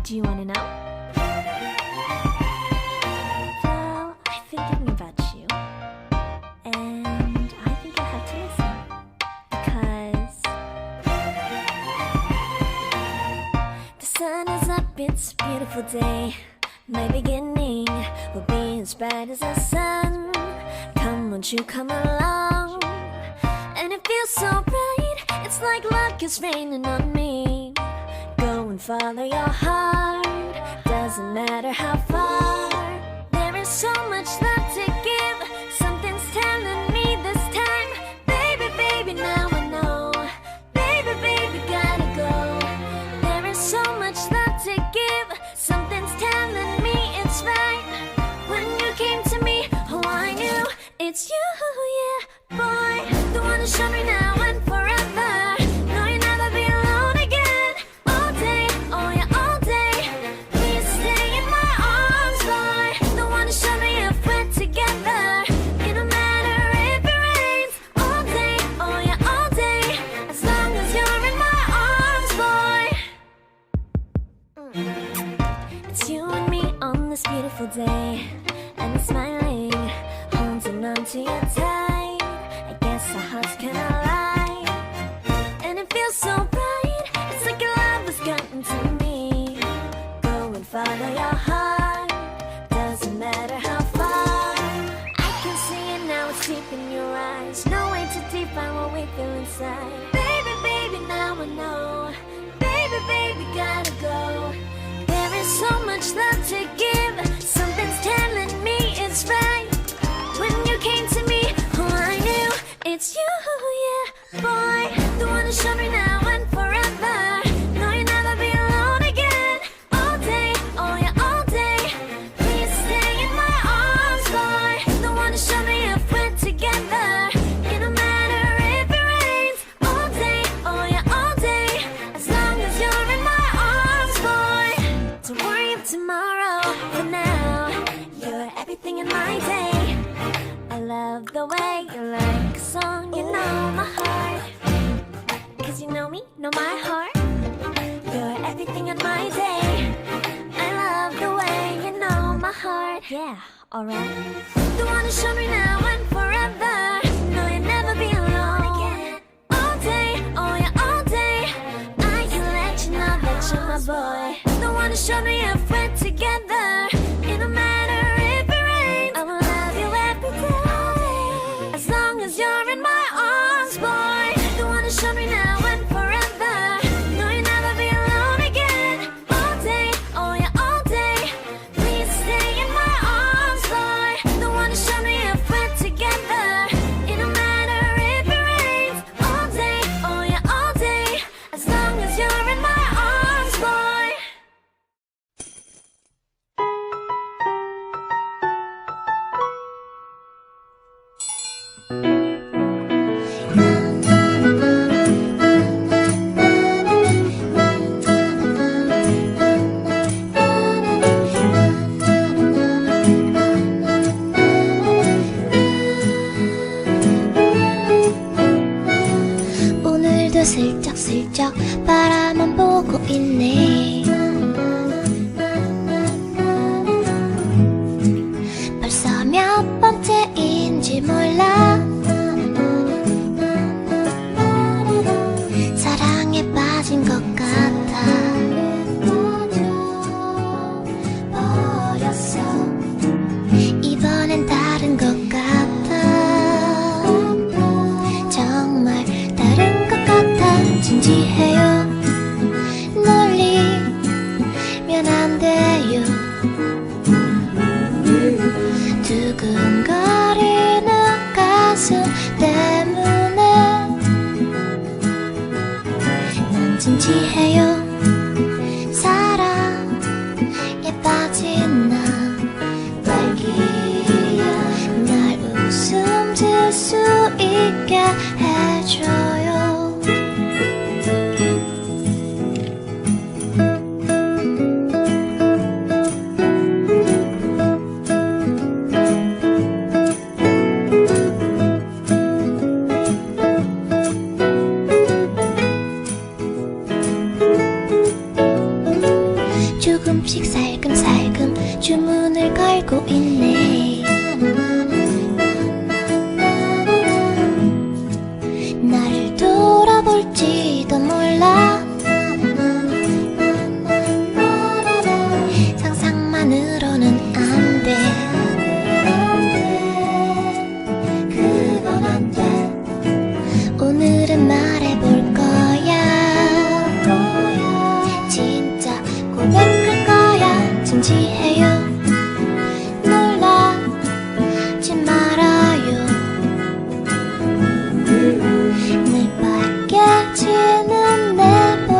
Do you want to know? Well, I've been thinking about you, and I think I have to listen because the sun is up, it's a beautiful day. My beginning will be as bright as the sun. Come, won't you come along? And it feels so bright, it's like luck is raining on me. Go and follow your heart, doesn't matter how far. There is so much love to give, something's telling me this time. Baby, baby, now I know. Baby, baby, gotta go. There is so much love to give, something's telling me it's right. When you came to me, oh I knew it's you, yeah, boy. The one to show me now and forever. No, you'll never be alone again. All day, oh yeah, all day. Please stay in my arms, boy. The one to show me if we're together. It don't matter if it rains. All day, oh yeah, all day. As long as you're in my arms, boy. It's you and me on this beautiful day, and it's smiling, holding on to you tight. I guess our hearts can align, and it feels so bright. It's like your love has gotten to me. Go and follow your heart, doesn't matter how far. I can see it now, it's deep in your eyes. No way to define what we feel inside. Baby, baby, now I know. Baby, baby, gotta go. There is so much love to give, something's telling me it's right. When you came to me, oh I knew it's you, yeah, boy. The one to show me now and forever. No, you'll never be alone again. All day, oh yeah, all day. Please stay in my arms, boy. The one to show me if we're together. It don't matter if it rains. All day, oh yeah, all day. As long as you're in my arms, boy. Don't worry of tomorrow. For now, you're everything in my day. I love the way you like a song, you know my heart. Cause you know me, know my heart. You're everything in my day. I love the way you know my heart. Yeah, alright. The one to show me now and forever. No, you'll never be alone again. All day, oh yeah, all day. I can let you know that you're my boy. The one to show me if we're together. It don't matter if it rains. I will love you every day. As long as you're in my arms, boy. The one to show me now and forever. No, you'll never be alone again. All day, oh yeah, all day. Please stay in my arms, boy. The one to show me if we're together. It don't matter if it rains. All day, oh yeah, all day. As long as you're in my arms, boy. 오늘도 슬쩍슬쩍 바라만 보고 있네. 벌써 몇 번째인지 몰라. 사랑에 빠진 것 같아. 버렸어. 이번엔 다른 것 같아. 정말 다른 것 같아. 진지해요. 놀리면 안 돼요. 두근거리는 가슴 때문에 난 진지해요. 사랑에 빠진 나 딸기야. 날 웃음 질 수 있게 해줘요. 조금씩 살금살금 주문을 걸고 있네. 나를 돌아볼지도 몰라. 상상만으로는 안 돼. 그건 안 돼. 오늘은 말해볼 거야. 진짜 고백할 거야. 진지해요. 놀라지 말아요. 늘 빨개지는 내 볼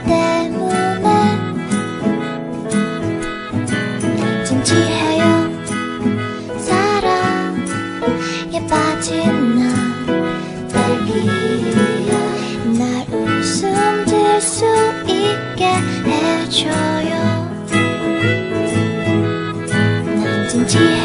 때문에 진지해요. 사랑에 빠진 나 딸기야. 날 웃음 질 수 있게 해줘요. 난 진지해.